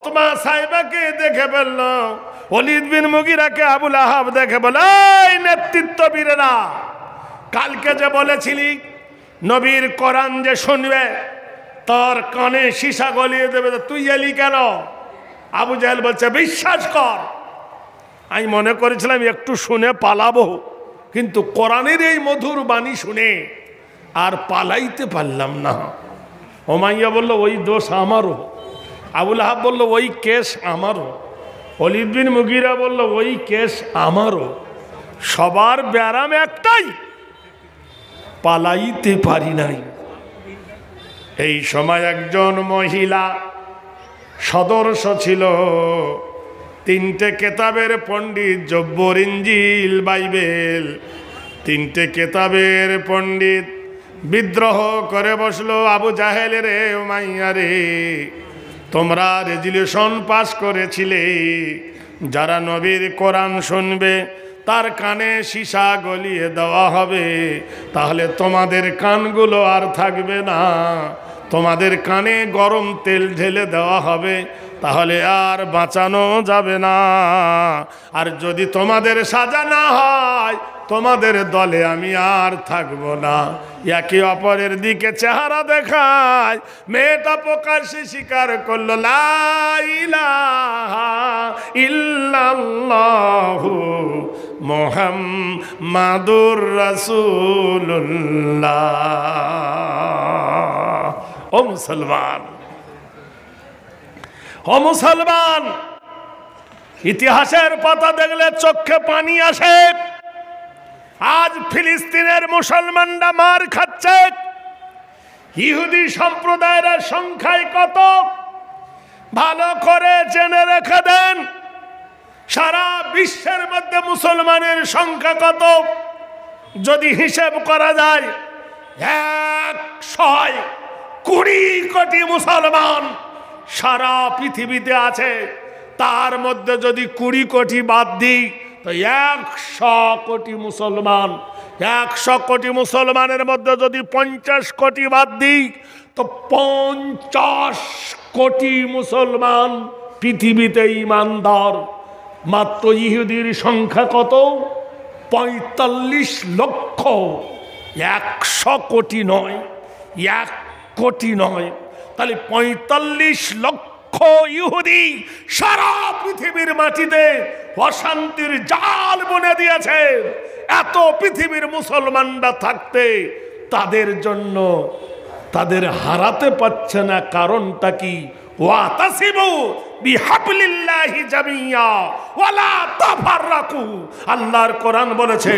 Utba সাহেবাকে দেখে বলল, ওয়ালিদ বিন মুগিরাকে আবুল আহাব দেখে বলে, এই নেতৃত্ববীরেরা, কালকে যে বলেছিলি নবীর কোরআন যে শুনবে তার কানে সীসা গলিয়ে দেবে, তুই এলি কেন? আবু জাহেল বলছে, বিশ্বাস কর, আমি মনে করেছিলাম একটু শুনে পালাবো, কিন্তু কোরআনের এই মধুর বাণী শুনে আর পালাইতে পারলাম না। ওমাইয়া বলল, ওই দোষ আমারও। আবুল আহাব বলল, ওই কেস আমারও। ওয়ালিদ বিন মুগিরা বলল, ওই কেস আমারও। সবার ব্যারাম একটাই, পালাইতে পারি নাই। এই সময় একজন মহিলা সদস্য ছিল, তিনটে কেতাবের পণ্ডিত, জব্বর, ইনজিল, বাইবেল, তিনটে কেতাবের পণ্ডিত বিদ্রোহ করে বসলো। আবু জাহেল রে, উমাইয়া রে, তোমরা রেজুলেশন পাস করেছিলে যারা নবীর কোরআন শুনবে তার কানে সীসা গলিয়ে দেওয়া হবে, তাহলে তোমাদের কানগুলো আর থাকবে না, তোমাদের কানে গরম তেল ঢেলে দেওয়া হবে, তাহলে আর বাঁচানো যাবে না। আর যদি তোমাদের সাজা না হয় তোমাদের দলে আমি আর থাকবো না। একে অপরের দিকে চেহারা দেখায় মেয়েটা প্রকাশ্যে স্বীকার করলো, লা ইলাহা ইল্লাল্লাহু মুহাম্মাদুর রাসূলুল্লাহ। ও মুসলমান, ও মুসলমান, ইতিহাসের পাতা দেখলে চোখে পানি আসে। আজ ফিলিস্তিনের মুসলমানরা মার খাচ্ছে, ইহুদি সম্প্রদায়ের সংখ্যায় কত ভালো করে জেনে রেখে দেন। সারা বিশ্বের মধ্যে মুসলমানের সংখ্যা কত যদি হিসেব করা যায়, 120 কোটি মুসলমান সারা পৃথিবীতে আছে। তার মধ্যে যদি 20 কোটি বাদ দিই তো 100 কোটি মুসলমান। 100 কোটি মুসলমানের মধ্যে যদি 50 কোটি বাদ দিই তো 50 কোটি মুসলমান পৃথিবীতে ঈমানদার। মাত্র ইহুদির সংখ্যা কত? 45 লক্ষ। 100 কোটি নয়, 1 কোটি নয়, তাহলে 45 লক্ষ ইহুদি সারা পৃথিবীর মাটিতে অশান্তির জাল বুনে দিয়েছে। এত পৃথিবীর মুসলমানরা থাকতে তাদের জন্য তাদের হারাতে পারছে না, কারণটা কি? ওয়াতাসিবু বিহাবলিল্লাহি জামিয়া ওয়ালা তাফাররাকু। আল্লাহর কোরআন বলেছে,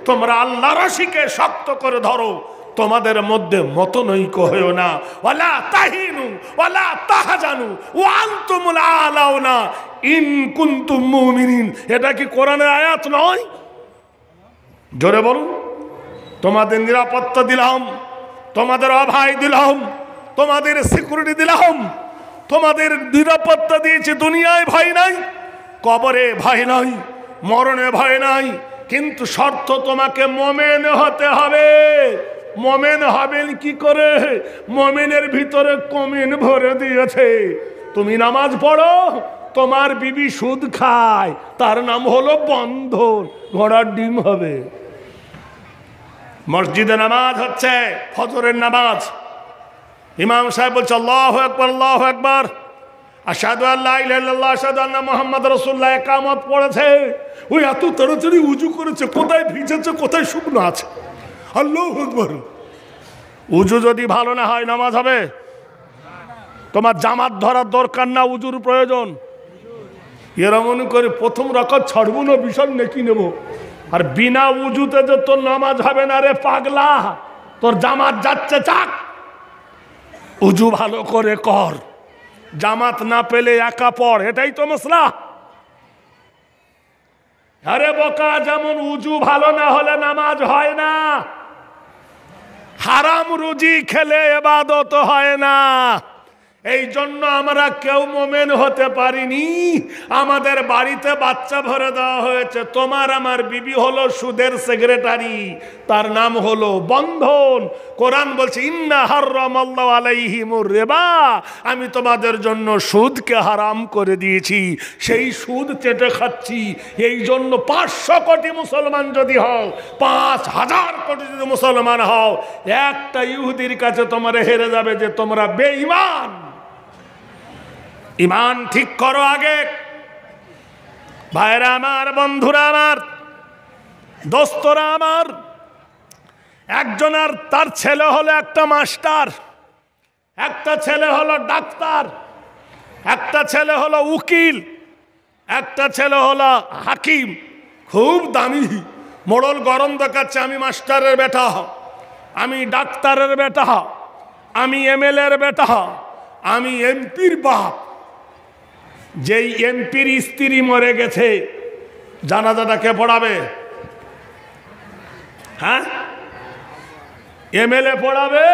তোমরা আল্লাহর রশিকে শক্ত করে ধরো, তোমাদের মধ্যে মতনৈক্য হয়ো না। ওয়ালা তাহিনু ওয়ালা তাহজানু ওয়া আনতুমুল আলাউনা ইন কুনতুম মুমিনিন। এটা কি কোরআনের আয়াত নয়? জোরে বলুন। তোমাদের নিরাপত্তা দিলাম, তোমাদের অভয় দিলাম, তোমাদের সিকিউরিটি দিলাম, তোমাদের নিরাপত্তা দিয়েছি। দুনিয়ায় ভয় নাই, কবরে ভয় নাই, মরণে ভয় নাই, কিন্তু শর্ত তোমাকে মোমেন হতে হবে। মোমেন হবেন কি করে? মোমেনের ভিতরে কমিন ভরে দিয়েছে। তুমি নামাজ পড়ো, তোমার বিবি সুদ খায়, তার নাম হলো বন্ধন, ঘোড়ার ডিম হবে। মসজিদে নামাজ হচ্ছে ফজরের নামাজ, ইমাম সাহেব বলছে আল্লাহু আকবার, আল্লাহু আকবার, আশহাদু আল্লা ইলাহা ইল্লাল্লাহ, আশহাদু আন্না মুহাম্মাদুর রাসূলুল্লাহ। ইকামত পড়েছে, ওই এত তাড়াতাড়ি উজু করেছে, কোথায় ভিজেছে কোথায় শুকনো আছে। আল্লাহু আকবার। উজু যদি ভালো না হয় নামাজ হবে? তোমার জামাত ধরার দরকার না, উজুর প্রয়োজন। এরা মনে করে প্রথম রাকাত ছাড়বো না, বিশাল নেকি নেব, আর বিনা উজুতে যে তোর নামাজ হবে না রে পাগলা, তোর জামাত যাচ্ছে চাক। উজু ভালো করে কর, জামাত না পেলে একা পড়, এটাই তো মশলা। আরে বোকা, যেমন উজু ভালো না হলে নামাজ হয় না, হারাম রুজি খেলে ইবাদত হয় না। এই জন্য আমরা কেউ মোমেন হতে পারিনি। আমাদের বাড়িতে বাচ্চা ভরে দেওয়া হয়েছে। তোমার আমার বিবি হলো সুদের সেক্রেটারি, তার নাম হলো বন্ধন। কোরআন বলছে ইন্না হারামাল্লাহু আলাইহিমুর রিবা, আমি তোমাদের জন্য সুদকে হারাম করে দিয়েছি, সেই সুদ চেটে খাচ্ছি। এই জন্য 500 কোটি মুসলমান যদি হও, 5000 কোটি যদি মুসলমান হও, একটা ইহুদির কাছে তোমরা হেরে যাবে যে তোমরা বেঈমান। ইমান ঠিক করো আগে। ভাইরা আমার, বন্ধুরা আমার, দোস্তরা আমার, একজন আর তার ছেলে হলো একটা মাস্টার, একটা ছেলে হলো ডাক্তার, একটা ছেলে হলো উকিল, একটা ছেলে হলো হাকিম। খুব দামি মোড়ল গরম দেখাচ্ছে, আমি মাস্টারের বেটা, আমি ডাক্তারের বেটা, আমি এমএলএর বেটা, আমি এমপির বাপ। যেই এমপির স্ত্রী মরে গেছে, জানাজাটা কে পড়াবে? হ্যাঁ, এমএলএ পড়াবে।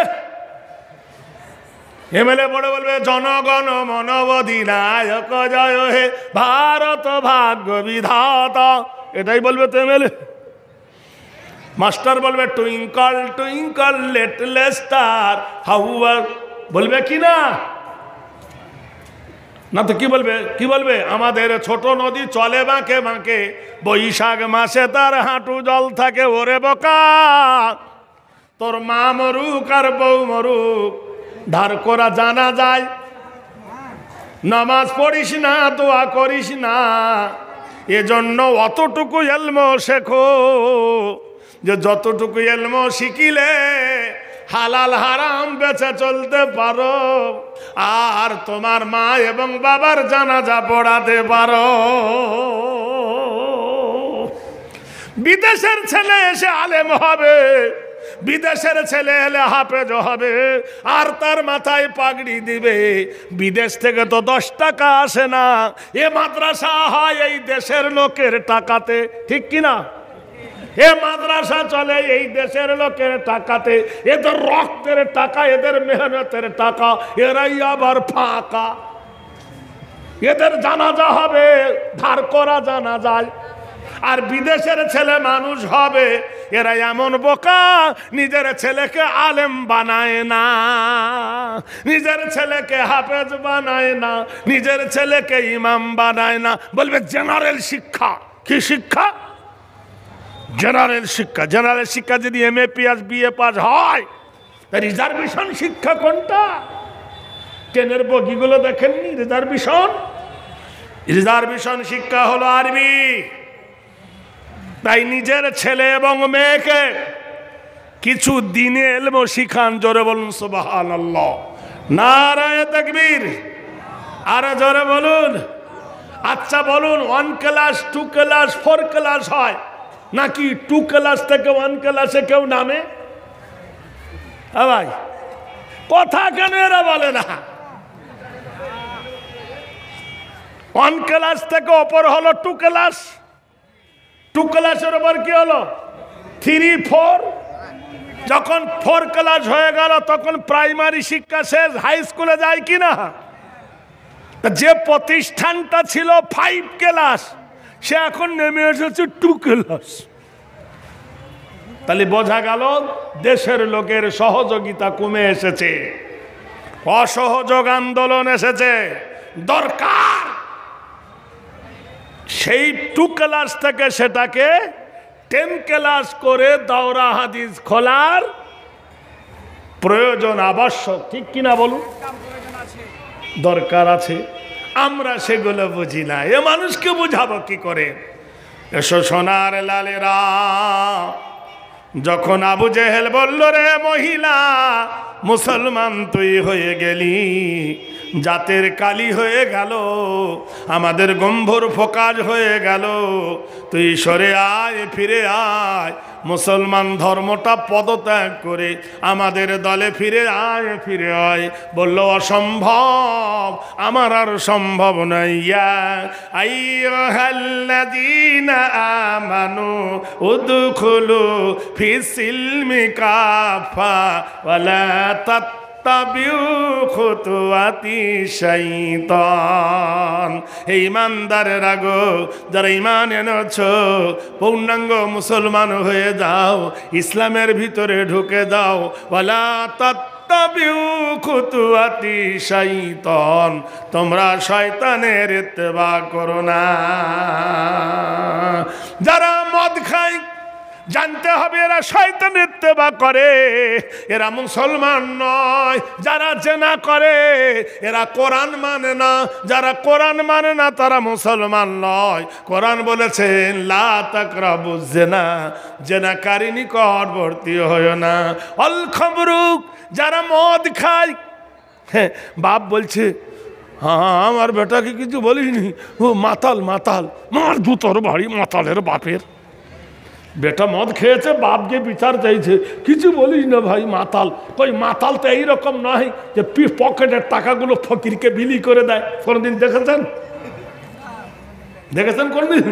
এমএলএ পড়ে বলবে জনগণ মন অধিনায়ক জয় হে ভারত ভাগ্য বিধাতা, এটাই বলবে তো এমএলএ। মাস্টার বলবে twinkle twinkle little star how are, বলবে কি না? না তো কি বলবে? কি বলবে? আমাদের ছোট নদী চলে বাঁকে বাঁকে, বৈশাখ মাসে তার হাঁটু জল থাকে। ওরে বোকা, তোর মা মরুক আর বউ মরুক, ধার করা জানা যায়, নামাজ পড়িস না, দোয়া করিস না। এজন্য অতটুকু এলমো শেখো যে যতটুকু এলমো শিখিলে হালাল হারাম বেঁচে চলতে পারো, আর তোমার মা এবং বাবার জানাজা পড়াতে পারো। বিদেশের ছেলে এসে আলেম হবে, বিদেশের ছেলে এলে হাফেজ হবে, আর তার মাথায় পাগড়ি দিবে। বিদেশ থেকে তো 10 টাকা আসে না, এ মাদ্রাসা হয় এই দেশের লোকের টাকাতে, ঠিক কিনা? এ মাদ্রাসা চলে এই দেশের লোকের টাকাতে, এদের রক্তের টাকা, এদের মেহনতের টাকা, এরাই আবার ফাঁকা। এদের জানাজা হবে, ধার করা জানা যায়। আর বিদেশের ছেলে মানুষ হবে, এরা এমন বোকা, নিজের ছেলেকে আলেম বানায় না, নিজের ছেলেকে হাফেজ বানায় না, নিজের ছেলেকে ইমাম বানায় না। বলবে জেনারেল শিক্ষা। কি শিক্ষা? জেনারেল শিক্ষা। জেনারেল শিক্ষা যদি MA পাস BA পাস হয়, রিজার্ভেশন শিক্ষা কোনটা? ট্রেনের বগিগুলো দেখেননি? রিজার্ভেশন। রিজার্ভেশন শিক্ষা হলো আরবি। তাই নিজের ছেলে এবং মেয়েকে কিছু দিনে এলম শিখান। জোরে বলুন সুবহানাল্লাহ, নারায়ে তাকবীর। আরে জোরে বলুন। আচ্ছা বলুন, 1 ক্লাস 2 ক্লাস 4 ক্লাস হয় নাকি 2 ক্লাস থেকে 1 ক্লাসে কেউ নামে? হ্যাঁ ভাই, কথা কেন এরা বলে না? 1 ক্লাস থেকে ওপর হলো 2 ক্লাস, 2 ক্লাসের ওপর কি হলো 3, 4। যখন 4 ক্লাস হয়ে গেল তখন প্রাইমারি শিক্ষা শেষ, হাই স্কুলে যায় কিনা? যে প্রতিষ্ঠানটা ছিল 5 ক্লাস, সে এখন নেমে এসেছে 2 ক্লাস। তাহলে বোঝা গেল দেশের লোকের সহযোগিতা কমে এসেছে, অসহযোগ আন্দোলন এসেছে। দরকার সেই 2 ক্লাস থেকে সেটাকে 10 ক্লাস করে দাওরা হাদিস খোলার প্রয়োজন, আবশ্যক, ঠিক কিনা বলুন? দরকার আছে। আমরা সেগুলো বুঝি না, এ মানুষকে বুঝাবো কি করে? এসো সোনার লালেরা, যখন আবু জেহেল বলল রে মহিলা, মুসলমান তুই হয়ে গেলি, জাতের কালি হয়ে গেল, আমাদের গম্ভীর ফোকাজ হয়ে গেল, তুই সরে আয়, ফিরে আয়, মুসলমান ধর্মটা পদত্যাগ করে আমাদের দলে ফিরে আয়, ফিরে আয়। বলল অসম্ভব, আমার আর সম্ভব নয়। ইয়া আইয়ুহাল্লাযীনা আমানু উদখুলু ফিস সিলমি কাফা ওয়ালা তাত্তাবিউ খুতুওয়াতি শাইতান। হে ঈমানদারেরা গো, যারা ঈমান এনেছো, পূর্ণাঙ্গ মুসলমান হয়ে যাও, ইসলামের ভিতরে ঢুকে যাও। ওয়ালা তাত্তাবিউ খুতুওয়াতি শাইতান, তোমরা শয়তানের ইত্তেবা করো না। যারা মদ খায়, জানতে হবে এরা শয়তানের ইত্তেবা করে, এরা মুসলমান নয়। যারা জেনা করে এরা কোরআন মানে না, যারা কোরআন মানে না তারা মুসলমান নয়। কোরআন বলেছেন লা তাকরাবুজ জিনা, জেনাকারী নিকটবর্তী হয় না। অল খামরু, যারা মদ খায়, হ্যাঁ বাপ বলছে হ্যাঁ আমার বেটাকে কিছু বলিনি, ও মাতাল মাতাল, মার দুতর বাড়ি মাতালের বাপের। বেটা মদ খেয়েছে, বাপকে বিচার চাইছে, কিছু বলিস না ভাই মাতাল। কই মাতাল তো এইরকম নয় যে পকেটের টাকাগুলো ফকিরকে বিলি করে দেয়। কোনোদিন দেখেছেন? দেখেছেন কোনদিন?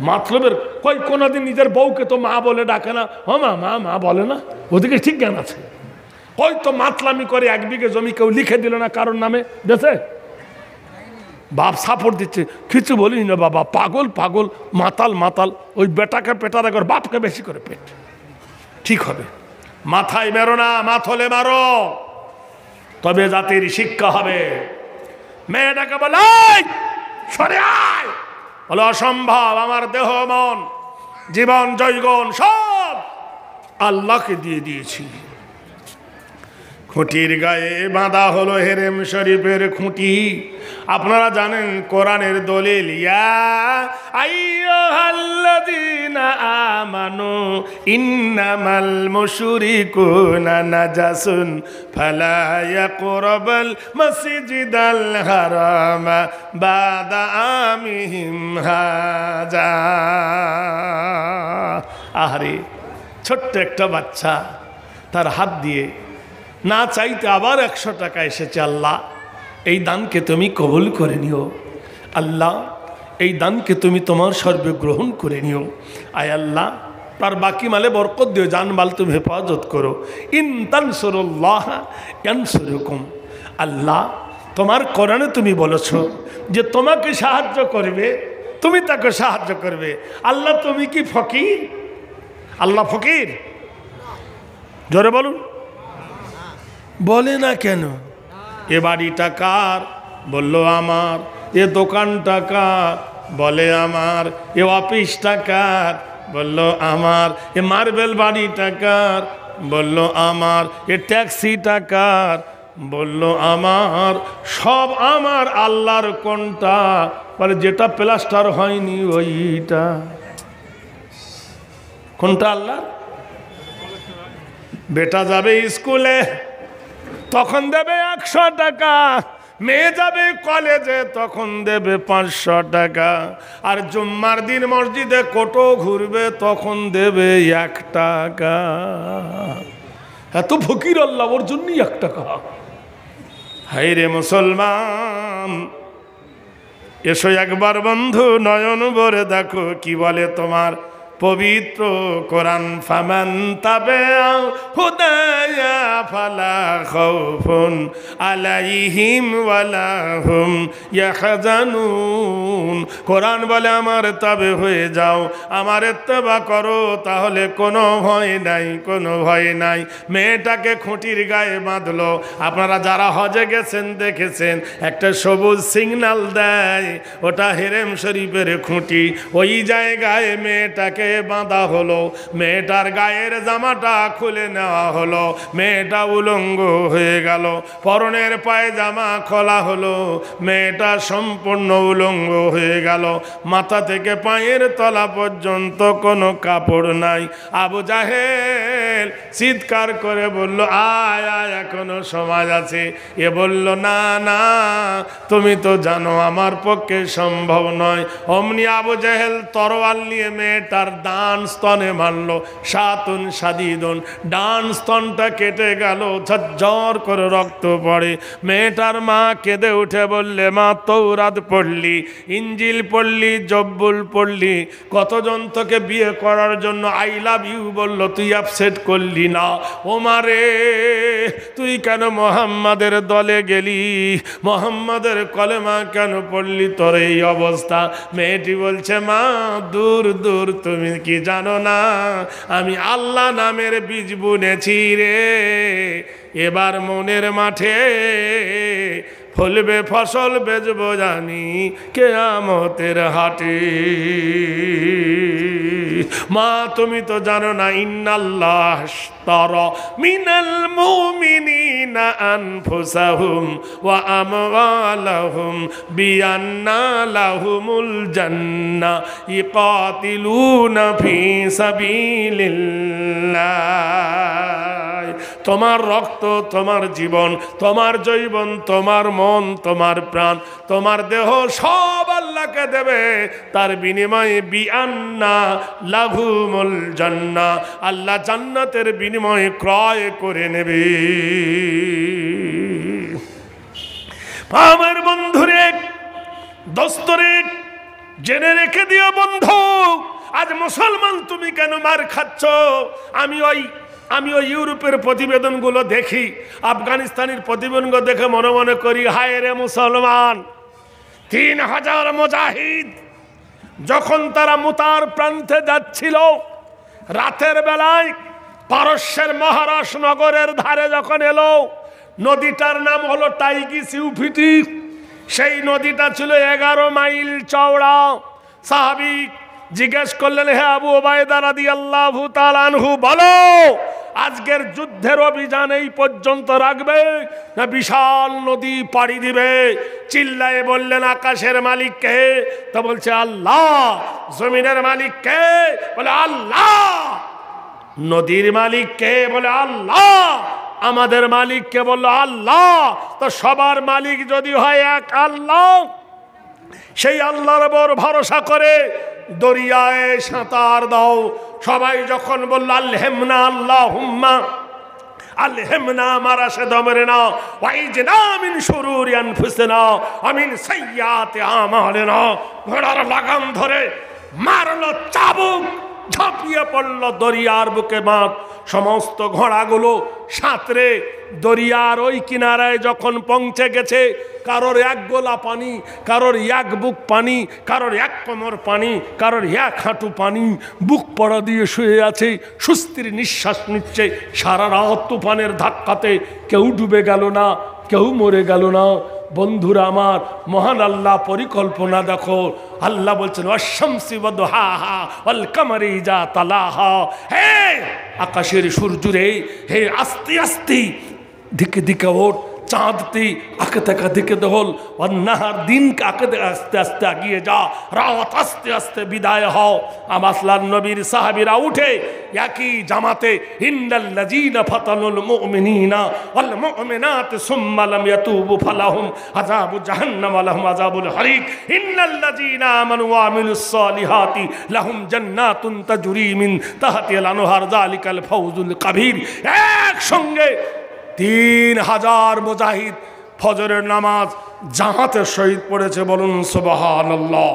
মাতলবের কই কোনোদিন নিজের বউকে তো মা বলে ডাকে না, ও মা মা মা বলে না, ওদিকে ঠিক জ্ঞান আছে। ওই তো মাতলামি করে 1 বিঘে জমি কেউ লিখে দিল না কারোর নামে, দেখে বাপ সাপোর্ট দিচ্ছে, কিছু বলিস না বাবা, পাগল পাগল, মাতাল মাতাল। ওই বেটাকে পেটার একবার বাপকে বেশি করে পেট, ঠিক হবে। মাথায় মেরো না, মাথলে মারো, তবে জাতির শিক্ষা হবে। মেয়েটাকে বলে সরে আয়, বলো অসম্ভব, আমার দেহ মন জীবন জৈগণ সব আল্লাহকে দিয়ে দিয়েছি। খুঁটির গায়ে বাঁধা হলো হেরেম শরীফের খুঁটি। আপনারা জানেন কোরআনের দলিল, ইয়া আইয়ুহাল্লাযীনা আমানু ইন্নামাল মুশরিকুনা নাজাসুন ফালা ইয়াকরাবাল মাসজিদাল হারামা বাদা আমিহিম হাজা। আহারে, ছোট্ট একটা বাচ্চা তার হাত দিয়ে না চাইতে আবার 100 টাকা এসেছে। আল্লাহ এই দানকে তুমি কবুল করে নিও, আল্লাহ এই দানকে তুমি তোমার সর্বে গ্রহণ করে নিও। আয় আল্লাহ তার বাকি মালে বরকত দিও, জানমাল তুমি হেফাজত করো। ইন তানসুরুল্লাহ ইয়ানসুরুকুম। আল্লাহ তোমার কোরআনে তুমি বলেছ যে তোমাকে সাহায্য করবে, তুমি তাকে সাহায্য করবে। আল্লাহ তুমি কি ফকির? আল্লাহ ফকির? জোরে বলুন। বলে না কেন? এ বাড়িটা কার? বললো আমার। এ দোকানটা কার? বলে আমার। এ অফিসটা কার? বললো আমার। এ মার্বেল বাড়িটা কার? বললো আমার। এ ট্যাক্সিটা কার? বললো আমার। সব আমার। আল্লাহর কোনটা? বলে যেটা প্লাস্টার হয়নি ওইটা। কোনটা আল্লাহ? বেটা যাবে স্কুলে, তখন দেবে 100 টাকা। মেয়ে যাবে কলেজে, তখন দেবে 500 টাকা। আর জুম্মার দিন মসজিদে কোটো ঘুরবে, তখন দেবে 1 টাকা। এত ফকির আল্লাহ, ওর জন্যই 1 টাকা। হায় রে মুসলমান, এসো একবার বন্ধু নয়ন ভরে দেখো কি বলে তোমার পবিত্র কোরআন। ফামান তাবিআ হুদায়া ফালা খাউফুন আলাইহিম ওয়ালা হুম ইয়াহজানুন। কোরআন বলে আমার তাবে হয়ে যাও, আমার ইত্তেবা করো, তাহলে কোনো ভয় নাই, কোনো ভয় নাই। মেয়েটাকে খুঁটির গায়ে বাঁধলো। আপনারা যারা হজে গেছেন দেখেছেন একটা সবুজ সিগন্যাল দেয়, ওটা হেরেম শরীফের খুঁটি। ওই জায়গায় মেয়েটাকে বাঁধা হলো। মেয়েটার গায়ের জামাটা খুলে নেওয়া হলো, মেয়েটা উলঙ্গ হয়ে গেল। পরনের পায়জামা খোলা হলো, মেয়েটা সম্পূর্ণ উলঙ্গ হয়ে গেল। মাথা থেকে পায়ের তলা পর্যন্ত কোনো কাপড় নাই। আবু জাহেল চিৎকার করে বলল, আয় আয়, এখনো সমাজ আছে। এ বলল, না না, তুমি তো জানো আমার পক্ষে সম্ভব নয়। অমনি আবু জাহেল তরোয়াল নিয়ে মেয়েটার ডান স্তনে মারল, সাতুন সাদিদুন, ডান স্তনটা কেটে গেল, ঝরঝর করে রক্ত পড়ে। মেয়েটার মা কেঁদে উঠে বললে, মা তৌরাত পড়লি, ইঞ্জিল পড়লি, জব্বুল পড়লি, কতজন তোকে বিয়ে করার জন্য আই লাভ ইউ বলল, তুই অ্যাপসেট করলি না। ও মারে, তুই কেন মোহাম্মদের দলে গেলি? মোহাম্মদের কলেমা কেন পড়লি? তোর এই অবস্থা। মেয়েটি বলছে, মা দূর দূর, তুমি কি জানো না আমি আল্লাহ নামের বীজ বুনেছি রে, এবার মনের মাঠে ফলবে ফসল, বেচবো জানি কিয়ামতের হাটে। মা তুমি তো জানো না, ইন্নাল্লাহ আশতারা মিনাল মুমিনিনা আনফুসাহুম ওয়া আমওয়ালাহুম বিআন্না লাহুমুল জান্নাহ ইকাতিলুনা ফি সাবিলিল্লাহ। তোমার রক্ত, তোমার জীবন, তোমার জৈবন, তোমার মন, তোমার প্রাণ, তোমার দেহ সব আল্লাহকে দেবে, তার বিনিময়ে বিআন্না লাহুমুল জান্নাহ, আল্লাহ জান্নাতের বিনিময়ে ক্রয় করে নেবে। আমার বন্ধুরে, দোস্তরে, জেনে রেখে দিও বন্ধু, আজ মুসলমান তুমি কেন মার খাচ্ছ? আমি ওই ইউরোপের প্রতিবেদনগুলো দেখি, আফগানিস্তানের প্রতিবেদনগুলো দেখে মনে মনে করি, হায় রে মুসলমান, 3000 মুজাহিদ যখন তারা মুতার প্রান্তে যাচ্ছিল, রাতের বেলায় পারস্যের মহারাস নগরের ধারে যখন এলো, নদীটার নাম হলো টাইগিস ইউফ্রেটিস। সেই নদীটা ছিল 11 মাইল চওড়া। সাহাবী জিজ্ঞেস করলেন, হে আবু উবাইদা রাদিয়াল্লাহু তাআলা আনহু, বলো আজকের যুদ্ধের অভিযান এই পর্যন্ত রাখবে না বিশাল নদী পাড়ি দিবে? চিল্লায়ে বললেন, আকাশের মালিক কে? তো বলছে আল্লাহ। জমিনের মালিক কে? বলে আল্লাহ। নদীর মালিক কে? বলে আল্লাহ। আমাদের মালিক কে? বলল আল্লাহ। তো সবার মালিক যদি হয় এক আল্লাহ, সেই আল্লাহর উপর ভরসা করে দরিয়ায় সাঁতার দাও। সবাই যখন বলল আলহামনা আল্লাহুম্মা আলহামনা মারাশাদামরিনা ওয়াইজনা মিন শুরুরি আনফুসিনা ওয়া মিন সাইয়্যাতি আমালিনা, ঘোড়ার লাগাম ধরে মারলো চাবুক, ঝাঁপিয়ে পড়ল দরিয়ার বুকে। মাঠ সমস্ত ঘোড়াগুলো সাঁতরে দরিয়ার ওই কিনারায় যখন পৌঁছে গেছে, কারোর এক গোলা পানি, কারোর এক বুক পানি, কারোর এক কোমর পানি, কারোর এক হাঁটু পানি, বুক পড়া দিয়ে শুয়ে আছে, সুস্থির নিঃশ্বাস নিচ্ছে। সারা রাত তুফানের ধাক্কাতে কেউ ডুবে গেল না, কেউ মরে গেল না। বন্ধুরা আমার, মহান আল্লাহ পরিকল্পনা দেখো। আল্লাহ বলছেন ওয়াশ-শামসি ওয়াদুহাহা ওয়াল কামারি ইযা তালাহা, হে আকাশের সূর্যরে, হে আস্তে আস্তে দিকে দিকে ওঠ, চাঁদটি আঁকে দেখা দিকে দহল, অন্যাহার দিনকে আঁকে আস্তে আস্তে এগিয়ে যা, রাত আস্তে আস্তে বিদায় হও। আমাসলার নবীর সাহাবীরা উঠে একই জামাতে, ইন্নাল্লাযীনা ফাতানুল মুমিনিনা ওয়াল মুমিনাতি সুম্মা লাম ইয়াতুবু ফালাহুম আযাবু জাহান্নাম ওয়া লাহুম আযাবুল হারিক, ইন্নাল্লাযীনা আমানু ওয়া আমিলুস সালিহাতি লাহুম জান্নাতুন তাজরি মিন তাহতিহাল আনহার যালিকাল ফাওজুল কাবীর। একসঙ্গে 3000 মুজাহিদ ফজরের নামাজ জামাতের সহিত পড়েছে। বলুন সুবহানাল্লাহ।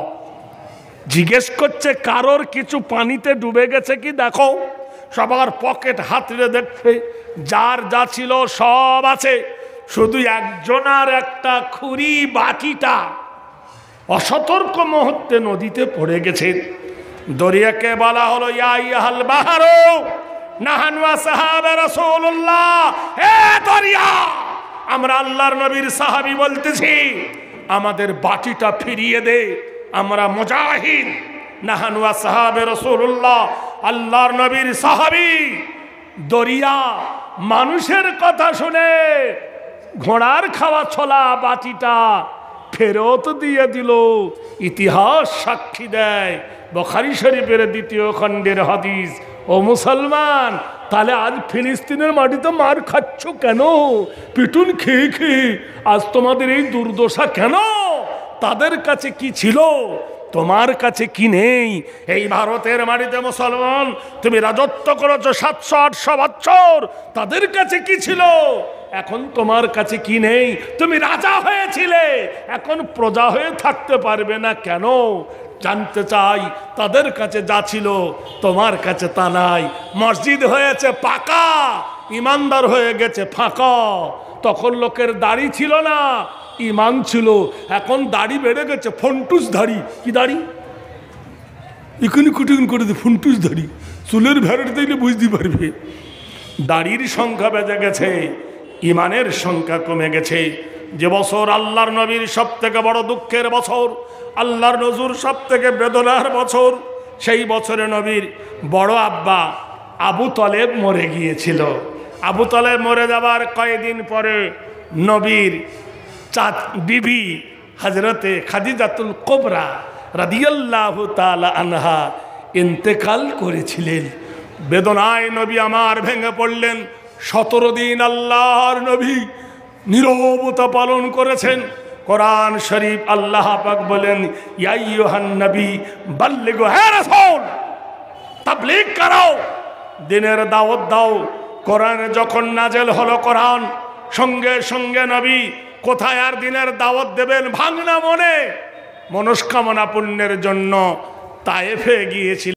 জিজ্ঞেস করছে, কারোর কিছু পানিতে ডুবে গেছে কি দেখো? সবার পকেট হাতড়ে দেখছে, যার যা ছিল সব আছে, শুধু একজনার একটা খুরি বাকিটা অসতর্ক মুহূর্তে নদীতে পড়ে গেছে। দরিয়াকে বলা হলো ইয়া আইয়ুহাল বাহরু নাহানু আসহাবে রাসূলুল্লাহ, হে দরিয়া, আমরা আল্লাহর নবীর সাহাবী বলতেছি, আমাদের বাটিটা ফিরিয়ে দে, আমরা মুজাহিদ। নাহানু আসহাবে রাসূলুল্লাহ, আল্লাহর নবীর সাহাবী। দরিয়া মানুষের কথা শুনে ঘোড়ার খাওয়া ছোলা বাটিটা ফেরত দিয়ে দিল। ইতিহাস সাক্ষী দেয়, বুখারী শরীফের 2য় খণ্ডের হাদিস। ও মুসলমান, তাহলে আজ ফিলিস্তিনের মাটিতে মার খাচ্ছ কেন? পিটুন খেয়ে খেয়ে আজ তোমাদের এই দুর্দশা কেন? তাদের কাছে কি ছিল? তোমার কাছে কি নেই? এই ভারতের মাটিতে মুসলমান তুমি রাজত্ব করেছো 700-800 বছর, তাদের কাছে কি ছিল? এখন তোমার কাছে কি নেই? তুমি রাজা হয়েছিলে, এখন প্রজা হয়ে থাকতে পারবে না কেন? জানতে চাই, তাদের কাছে যা ছিল তোমার কাছে তা নাই। মসজিদ হয়েছে পাকা, ইমানদার হয়ে গেছে ফাঁকা। তখন লোকের দাড়ি ছিল না, ইমান ছিল। এখন দাড়ি বেড়ে গেছে, ফন্টুস দাড়ি। কি দাড়ি? এখানে কুটুন করে ফন্টুস দাড়ি, চুলের ভ্যারেট দিলে বুঝতে পারবে। দাড়ির সংখ্যা বেড়ে গেছে, ইমানের সংখ্যা কমে গেছে। যে বছর আল্লাহর নবীর সব থেকে বড় দুঃখের বছর, আল্লাহর নজুর সব থেকে বেদনার বছর, সেই বছরে নবীর বড় আব্বা আবু তলেব মরে গিয়েছিল। আবু তলেব মরে যাবার কয়েকদিন পরে নবীর বিবি হজরতে খাদিজাতুল কুবরা রাদিয়াল্লাহু তাআলা আনহা ইন্তেকাল করেছিলেন। বেদনায় নবী আমার ভেঙে পড়লেন। 17 দিন আল্লাহর নবী নীরবতা পালন করেছেন। কোরআন শরীফ আল্লাহ পাক বলেন, ইয়া আইয়ুহান নবী বাল্লিগু, হে রাসূল তাবলীগ করো, দিনের দাওয়াত দাও। কোরআনে যখন নাজেল হলো কোরআন, সঙ্গে সঙ্গে নবী কোথায় আর দিনের দাওয়াত দেবেন? ভাঙনা মনে মনস্কামনা পূর্ণের জন্য তায়েফে গিয়েছিল।